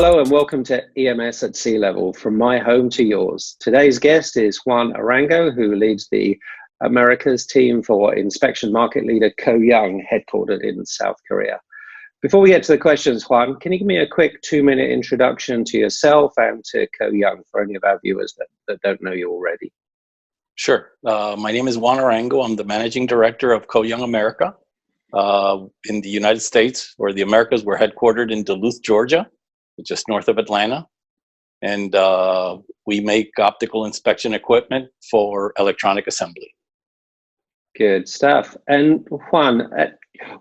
Hello and welcome to EMS at Sea Level, from my home to yours. Today's guest is Juan Arango, who leads the Americas team for inspection market leader Koh Young, headquartered in South Korea. Before we get to the questions, Juan, can you give me a quick 2-minute introduction to yourself and to Koh Young for any of our viewers that don't know you already? Sure. My name is Juan Arango. I'm the managing director of Koh Young America in the United States, or the Americas. We're headquartered in Duluth, Georgia, just north of Atlanta. And we make optical inspection equipment for electronic assembly. Good stuff. And Juan,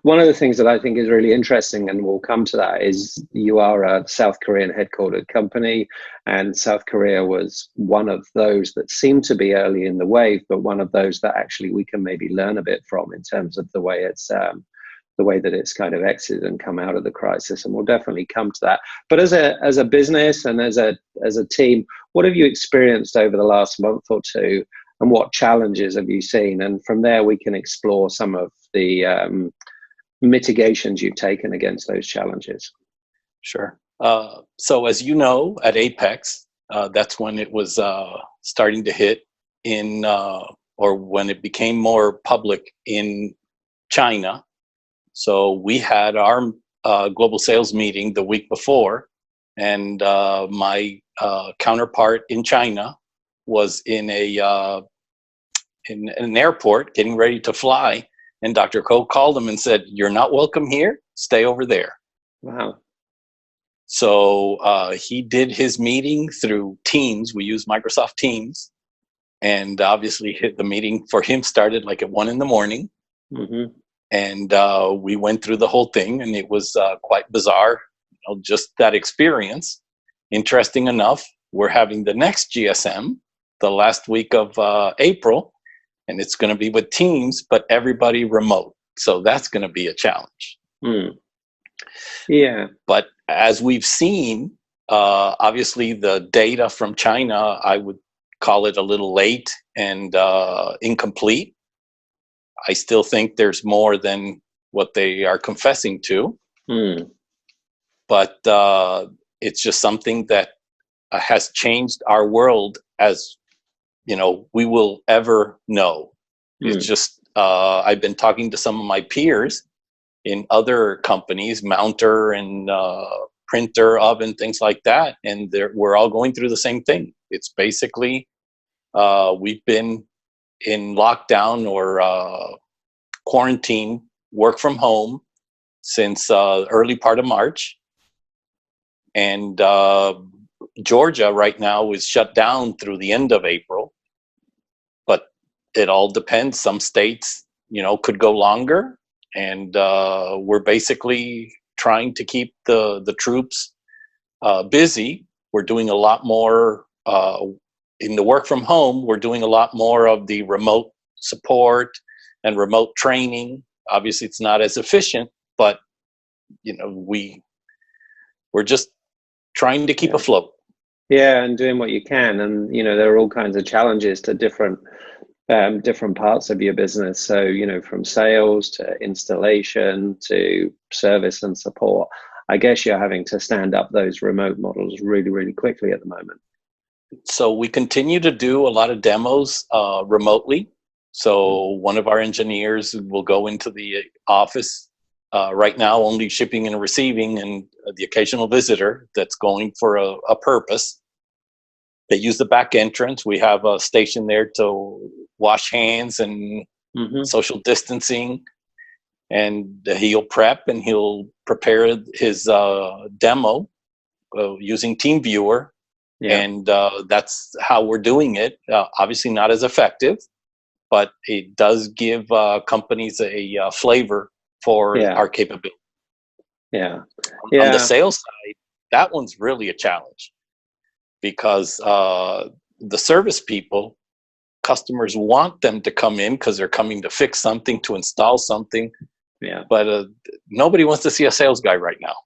one of the things that I think is really interesting, and we'll come to that, is you are a South Korean headquartered company, and South Korea was one of those that seemed to be early in the wave, but one of those that actually we can maybe learn a bit from in terms of the way that it's kind of exited and come out of the crisis, and we'll definitely come to that. But as a business and as a team, what have you experienced over the last month or two, and what challenges have you seen? And from there, we can explore some of the mitigations you've taken against those challenges. Sure. So as you know, at Apex, that's when it was starting to hit in, or when it became more public in China. So we had our global sales meeting the week before, and my counterpart in China was in an airport getting ready to fly, and Dr. Koh called him and said, "You're not welcome here. Stay over there." Wow. So he did his meeting through Teams. We use Microsoft Teams, and obviously the meeting for him started like at 1 a.m. Mm-hmm. And we went through the whole thing, and it was quite bizarre, just that experience. Interesting enough, we're having the next GSM the last week of April, and it's going to be with Teams, but everybody remote. So that's going to be a challenge. Mm. Yeah. But as we've seen, obviously the data from China, I would call it a little late and incomplete. I still think there's more than what they are confessing to. Mm. But it's just something that has changed our world as, we will ever know. Mm. It's just, I've been talking to some of my peers in other companies, mounter and printer, oven, things like that, and we're all going through the same thing. It's basically, we've been in lockdown or quarantine, work from home since early part of March. And Georgia right now is shut down through the end of April. But it all depends. Some states, could go longer. And we're basically trying to keep the troops busy. We're doing a lot more in the work from home. We're doing a lot more of the remote support and remote training. Obviously, it's not as efficient, but we're just trying to keep afloat. Yeah, and doing what you can, and there are all kinds of challenges to different parts of your business. So from sales to installation to service and support. I guess you're having to stand up those remote models really, really quickly at the moment. So we continue to do a lot of demos remotely. So one of our engineers will go into the office right now, only shipping and receiving, and the occasional visitor that's going for a purpose. They use the back entrance. We have a station there to wash hands and social distancing. And he'll prep and he'll prepare his demo using TeamViewer. Yeah. And that's how we're doing it. Obviously not as effective, but it does give companies a flavor for our capability. Yeah. On the sales side, that one's really a challenge because the service people, customers want them to come in because they're coming to fix something, to install something. Yeah. But nobody wants to see a sales guy right now.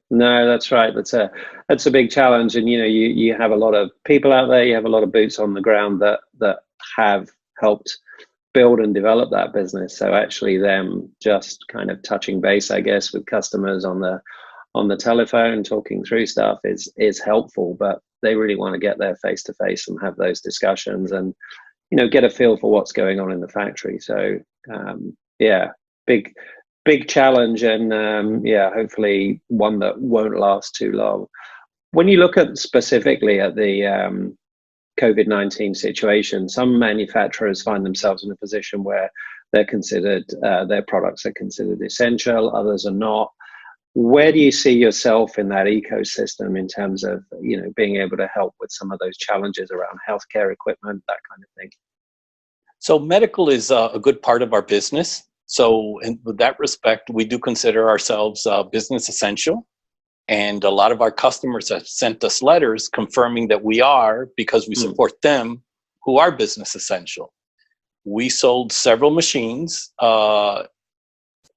No, that's right. That's a big challenge. And, you have a lot of people out there, you have a lot of boots on the ground that have helped build and develop that business. So actually them just kind of touching base, I guess, with customers on on the telephone talking through stuff is helpful, but they really want to get there face to face and have those discussions and, get a feel for what's going on in the factory. So yeah, big challenge, and yeah, hopefully one that won't last too long. When you look at specifically at the COVID-19 situation, some manufacturers find themselves in a position where they're considered, their products are considered essential, others are not. Where do you see yourself in that ecosystem in terms of, being able to help with some of those challenges around healthcare equipment, that kind of thing? So medical is a good part of our business. So in with that respect, we do consider ourselves business essential. And a lot of our customers have sent us letters confirming that we are, because we support them who are business essential. We sold several machines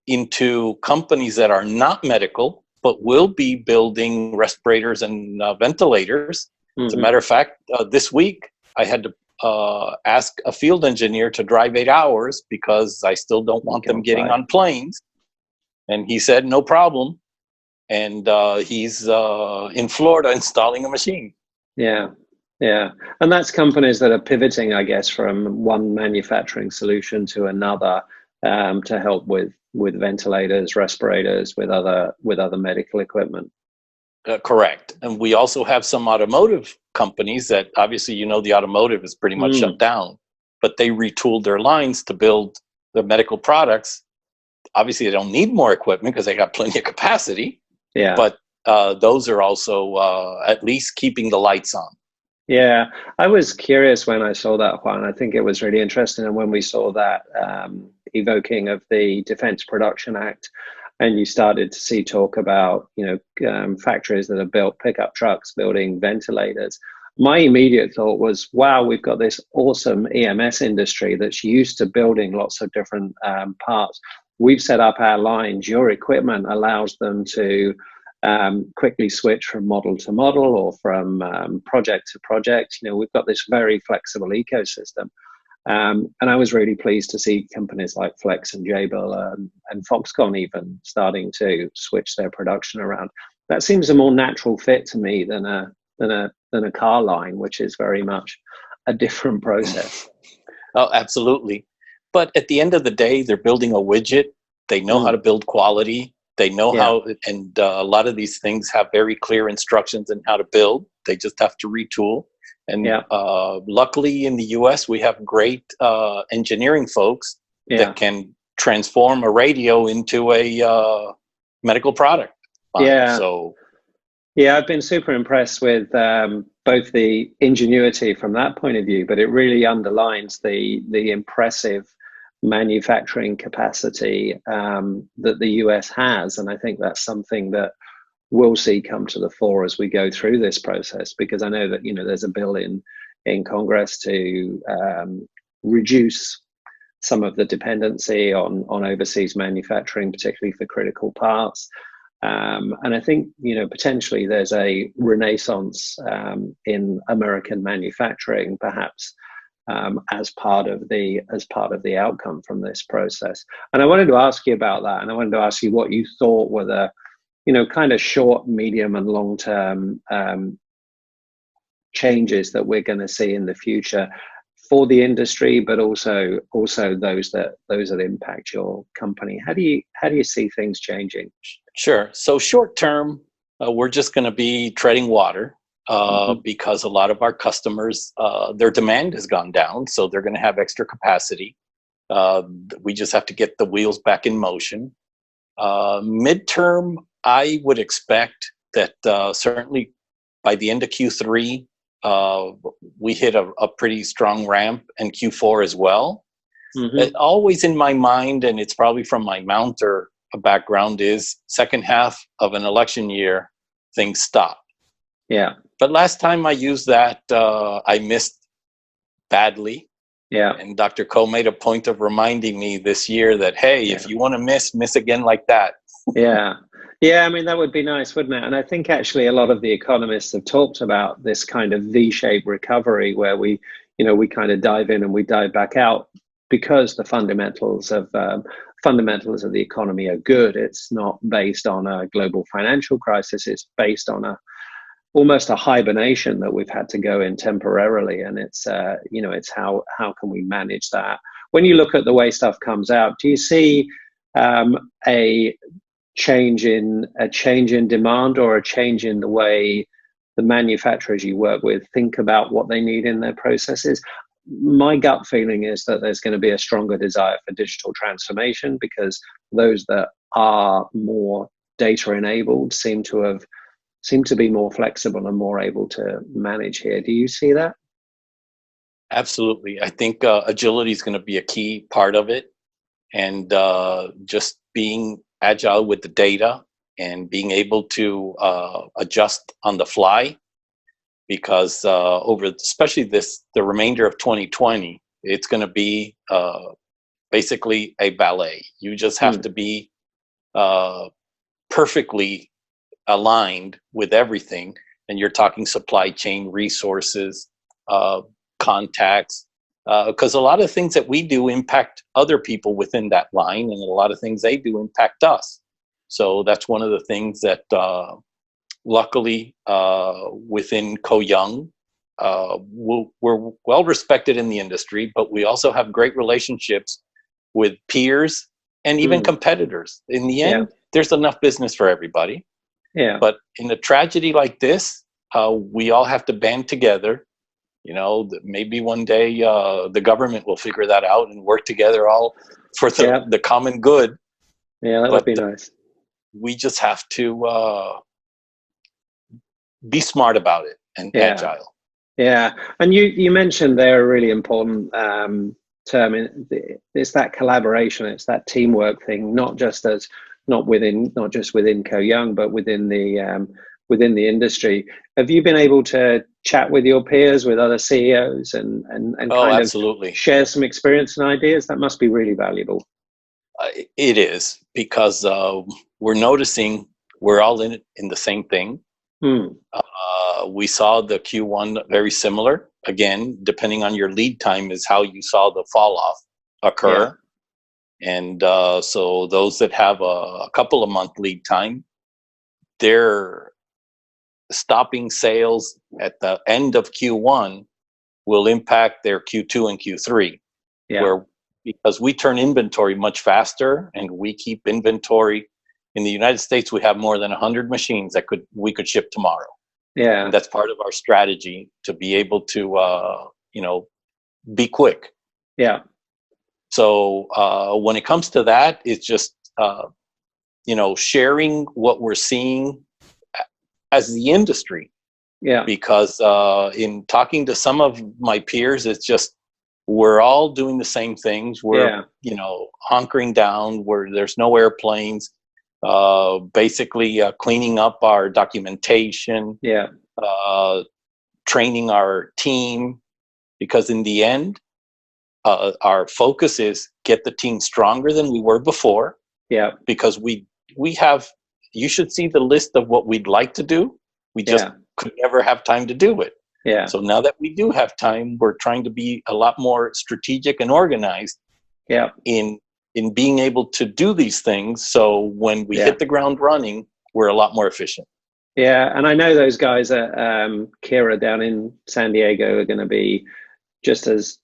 into companies that are not medical, but will be building respirators and ventilators. As a matter of fact, this week I had to ask a field engineer to drive 8 hours because I still don't want them getting on planes. And he said, no problem. And he's in Florida installing a machine. Yeah. And that's companies that are pivoting, I guess, from one manufacturing solution to another to help with ventilators, respirators, with other medical equipment. Correct. And we also have some automotive companies that obviously, the automotive is pretty much shut down, but they retooled their lines to build the medical products. Obviously, they don't need more equipment because they got plenty of capacity. Yeah. But those are also at least keeping the lights on. Yeah. I was curious when I saw that, Juan. I think it was really interesting. And when we saw that evoking of the Defense Production Act, and you started to see talk about, factories that have built pickup trucks, building ventilators, my immediate thought was, wow, we've got this awesome EMS industry that's used to building lots of different parts. We've set up our lines. Your equipment allows them to quickly switch from model to model or from project to project. We've got this very flexible ecosystem. And I was really pleased to see companies like Flex and Jabil and Foxconn even starting to switch their production around. That seems a more natural fit to me than a car line, which is very much a different process. Oh, absolutely. But at the end of the day, they're building a widget. They know how to build quality. They know how, and a lot of these things have very clear instructions on how to build. They just have to retool. And luckily in the US, we have great engineering folks that can transform a radio into a medical product. I've been super impressed with both the ingenuity from that point of view, but it really underlines the impressive manufacturing capacity that the US has. And I think that's something that we'll see come to the fore as we go through this process, because I know that there's a bill in Congress to reduce some of the dependency on overseas manufacturing, particularly for critical parts. And I think potentially there's a renaissance in American manufacturing, perhaps as part of the outcome from this process. And I wanted to ask you about that, and I wanted to ask you what you thought were the kind of short, medium, and long-term changes that we're going to see in the future for the industry, but also those that impact your company. How do you see things changing? Sure. So short term, we're just going to be treading water because a lot of our customers, their demand has gone down, so they're going to have extra capacity. We just have to get the wheels back in motion. Midterm, I would expect that certainly by the end of Q3, we hit a pretty strong ramp, and Q4 as well. Always in my mind, and it's probably from my mounter background, is second half of an election year, things stop. Yeah. But last time I used that, I missed badly. Yeah. And Dr. Koh made a point of reminding me this year that, hey, if you want to miss again like that. Yeah, I mean, that would be nice, wouldn't it? And I think actually a lot of the economists have talked about this kind of V-shaped recovery where we kind of dive in and we dive back out, because the fundamentals of fundamentals of the economy are good. It's not based on a global financial crisis. It's based on almost a hibernation that we've had to go in temporarily. And it's it's how can we manage that? When you look at the way stuff comes out, do you see a change in demand, or a change in the way the manufacturers you work with think about what they need in their processes? My gut feeling is that there's going to be a stronger desire for digital transformation, because those that are more data enabled seem to be more flexible and more able to manage here. Do you see that? Absolutely. I think agility is going to be a key part of it, and just being agile with the data and being able to adjust on the fly, because especially the remainder of 2020, it's going to be basically a ballet. You just have to be perfectly aligned with everything, and you're talking supply chain, resources, contacts, because a lot of things that we do impact other people within that line, and a lot of things they do impact us. So that's one of the things that luckily within Koh Young, we're well respected in the industry, but we also have great relationships with peers and even competitors. In the end, there's enough business for everybody. Yeah. But in a tragedy like this, we all have to band together. Maybe one day the government will figure that out and work together all for the common good. Yeah, that would be nice. We just have to be smart about it and agile. Yeah, and you mentioned there a really important term. It's that collaboration. It's that teamwork thing, not just within Koh Young, but within the industry. Have you been able to chat with your peers, with other CEOs, and kind absolutely. of share some experience and ideas? That must be really valuable. It is, because we're noticing we're all in the same thing. We saw the Q1 very similar. Again, depending on your lead time is how you saw the fall off occur. Yeah. And so those that have a couple of month lead time, they're stopping sales at the end of Q1 will impact their Q2 and Q3. Yeah. Because we turn inventory much faster, and we keep inventory. In the United States, we have more than 100 machines that we could ship tomorrow. Yeah, and that's part of our strategy, to be able to be quick. Yeah. So when it comes to that, it's just sharing what we're seeing as the industry. Yeah. Because in talking to some of my peers, it's just we're all doing the same things. We're hunkering down where there's no airplanes. Basically cleaning up our documentation, training our team, because in the end, our focus is get the team stronger than we were before. Yeah. Because we have, you should see the list of what we'd like to do. We just could never have time to do it. Yeah. So now that we do have time, we're trying to be a lot more strategic and organized. Yeah. In being able to do these things, so when we hit the ground running, we're a lot more efficient. Yeah, and I know those guys at Kira down in San Diego are going to be just as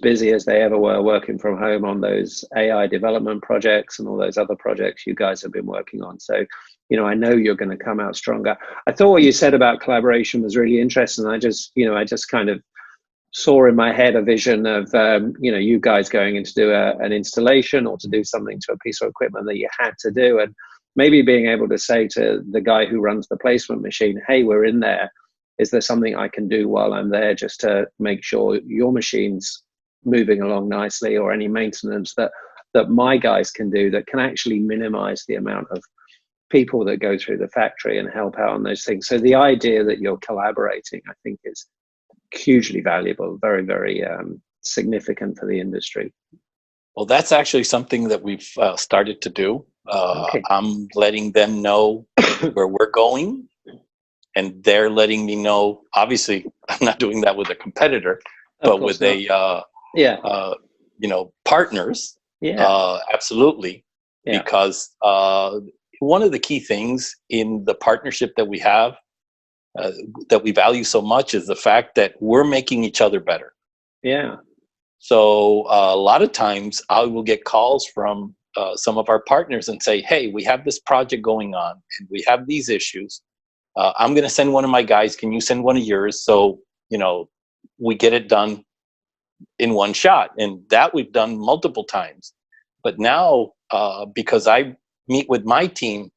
busy as they ever were working from home on those AI development projects and all those other projects you guys have been working on. So, I know you're going to come out stronger. I thought what you said about collaboration was really interesting. I just kind of saw in my head a vision of you guys going in to do an installation or to do something to a piece of equipment that you had to do, and maybe being able to say to the guy who runs the placement machine, hey, we're in there, is there something I can do while I'm there just to make sure your machine's moving along nicely, or any maintenance that my guys can do that can actually minimize the amount of people that go through the factory and help out on those things. So the idea that you're collaborating, I think, is hugely valuable, very, very significant for the industry. Well, that's actually something that we've started to do. I'm letting them know where we're going, and they're letting me know. Obviously, I'm not doing that with a competitor, but with partners. Absolutely. Yeah. Because one of the key things in the partnership that we have, that we value so much, is the fact that we're making each other better. Yeah. So a lot of times I will get calls from some of our partners and say, hey, we have this project going on and we have these issues. I'm going to send one of my guys. Can you send one of yours? So, we get it done in one shot. And that we've done multiple times. But now, because I meet with my team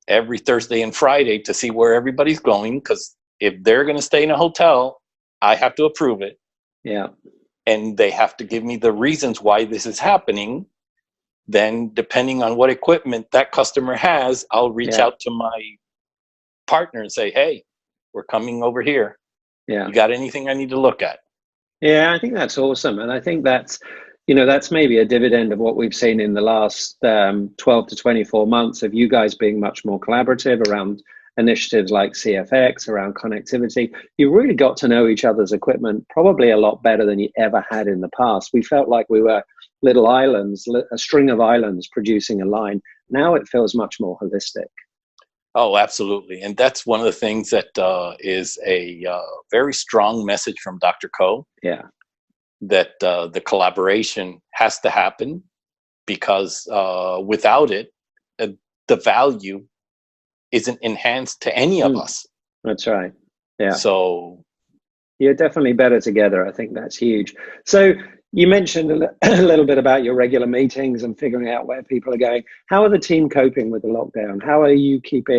every Thursday and Friday to see where everybody's going, because if they're going to stay in a hotel, I have to approve it. Yeah. And they have to give me the reasons why this is happening. Then, depending on what equipment that customer has, I'll reach out to my partner and say, hey, we're coming over here. Yeah. You got anything I need to look at? Yeah, I think that's awesome. And I think that's maybe a dividend of what we've seen in the last 12 to 24 months of you guys being much more collaborative around initiatives like CFX, around connectivity. You really got to know each other's equipment probably a lot better than you ever had in the past. We felt like we were little islands, a string of islands producing a line. Now it feels much more holistic. Oh, absolutely. And that's one of the things that is a very strong message from Dr. Koh. Yeah. That the collaboration has to happen, because without it, the value isn't enhanced to any of us. That's right. Yeah. So you're definitely better together. I think that's huge. So you mentioned a little bit about your regular meetings and figuring out where people are going. How are the team coping with the lockdown? How do you keep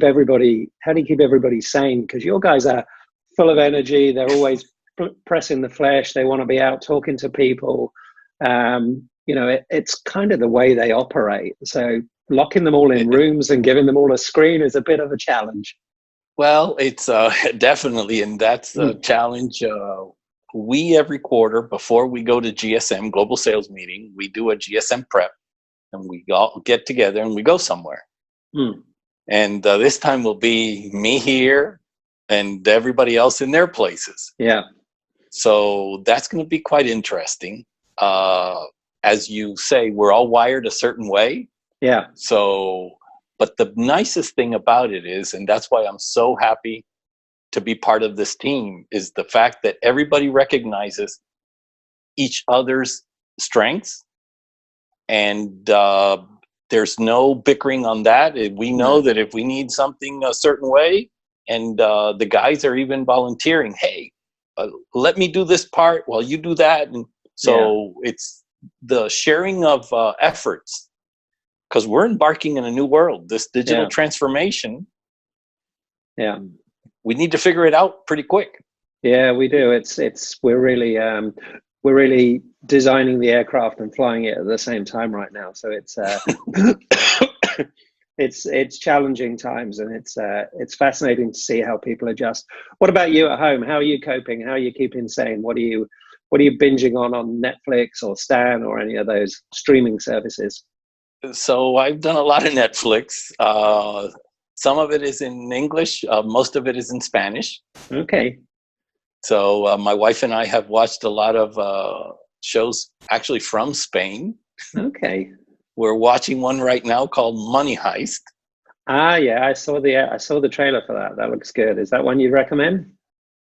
everybody sane? Because your guys are full of energy. They're always pressing the flesh. They want to be out talking to people. It's kind of the way they operate. So locking them all in rooms and giving them all a screen is a bit of a challenge. Well, it's definitely, and that's the challenge. We, every quarter, before we go to GSM, Global Sales Meeting, we do a GSM prep, and we all get together and we go somewhere. And this time will be me here and everybody else in their places. Yeah. So that's going to be quite interesting. As you say, we're all wired a certain way. Yeah. So, but the nicest thing about it is, and that's why I'm so happy to be part of this team, is the fact that everybody recognizes each other's strengths, and there's no bickering on that. We know that if we need something a certain way, and the guys are even volunteering, hey, let me do this part while you do that. And so it's the sharing of efforts, because we're embarking in a new world, this digital transformation. Yeah. We need to figure it out pretty quick. Yeah, we do. We're really designing the aircraft and flying it at the same time right now. So it's it's challenging times, and it's fascinating to see how people adjust. What about you at home? How are you coping? How are you keeping sane? What are you binging on Netflix or Stan or any of those streaming services? So I've done a lot of Netflix. Some of it is in English. Most of it is in Spanish. Okay. So my wife and I have watched a lot of shows actually from Spain. Okay. We're watching one right now called Money Heist. Ah, yeah, I saw the trailer for that. That looks good. Is that one you'd recommend?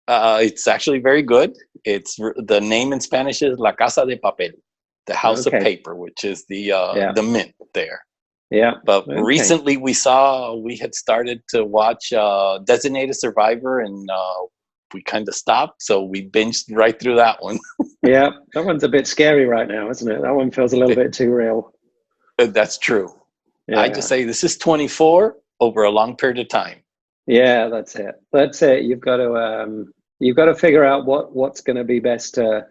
It's actually very good. The name in Spanish is La Casa de Papel, the House of Paper, which is the mint there. Yeah. But recently we had started to watch Designated Survivor, and we kind of stopped, so we binged right through that one. Yeah, that one's a bit scary right now, isn't it? That one feels a little bit too real. That's true. Yeah. I just say this is 24 over a long period of time. Yeah, that's it. You've got to figure out what's going to be best to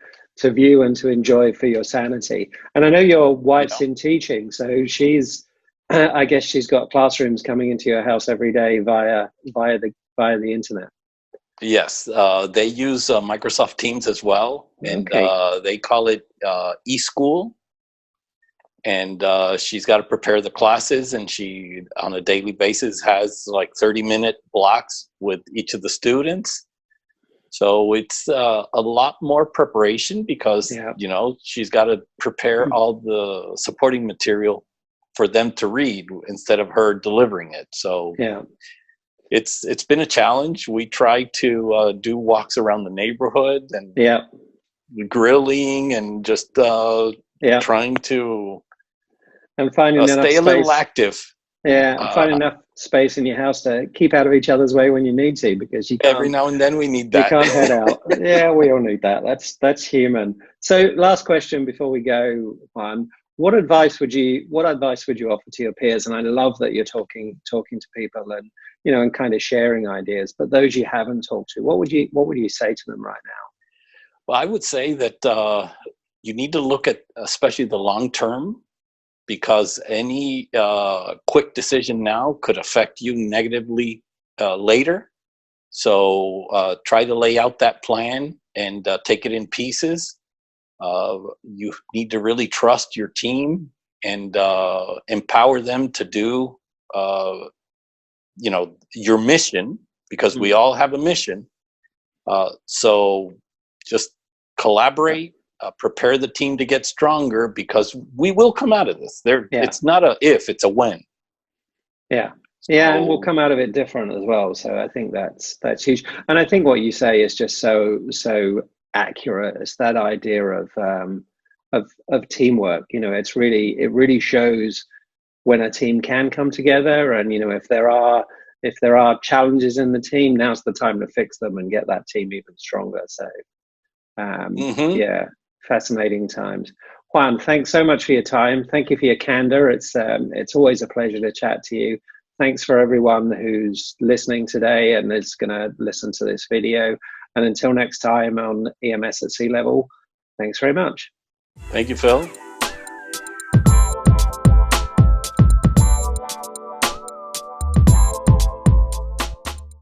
view and to enjoy for your sanity. And I know your wife's in teaching, so I guess she's got classrooms coming into your house every day via the internet. Yes, they use Microsoft Teams as well, and they call it eSchool. And she's got to prepare the classes, and she, on a daily basis, has like 30-minute blocks with each of the students. So it's a lot more preparation because, Yeah. you know, she's got to prepare all the supporting material for them to read instead of her delivering it. So Yeah. it's been a challenge. We try to do walks around the neighborhood and Yeah. grilling and just Yeah. trying to And finding enough stay a little space. active. Yeah, and find enough space in your house to keep out of each other's way when you need to, because Every now and then we need you that. can't head out. Yeah, we all need that. That's human. So, last question before we go, Juan. What advice would you offer to your peers? And I love that you're talking to people and, you know, and kind of sharing ideas. But those you haven't talked to, what would you say to them right now? Well, I would say that you need to look at especially the long term, because any quick decision now could affect you negatively later. So try to lay out that plan and take it in pieces. You need to really trust your team and empower them to do, you know, your mission, because we all have a mission. So just collaborate, prepare the team to get stronger, because we will come out of this. It's not a if, it's a when. Yeah. Yeah, and we'll come out of it different as well. So I think that's huge. And I think what you say is just so accurate. It's that idea of teamwork. You know, it really shows when a team can come together. And, you know, if there are challenges in the team, now's the time to fix them and get that team even stronger. So yeah, fascinating times. Juan, thanks so much for your time. Thank you for your candor. It's always a pleasure to chat to you. Thanks for everyone who's listening today and is going to listen to this video. And until next time on EMS at Sea Level, thanks very much. Thank you, Phil.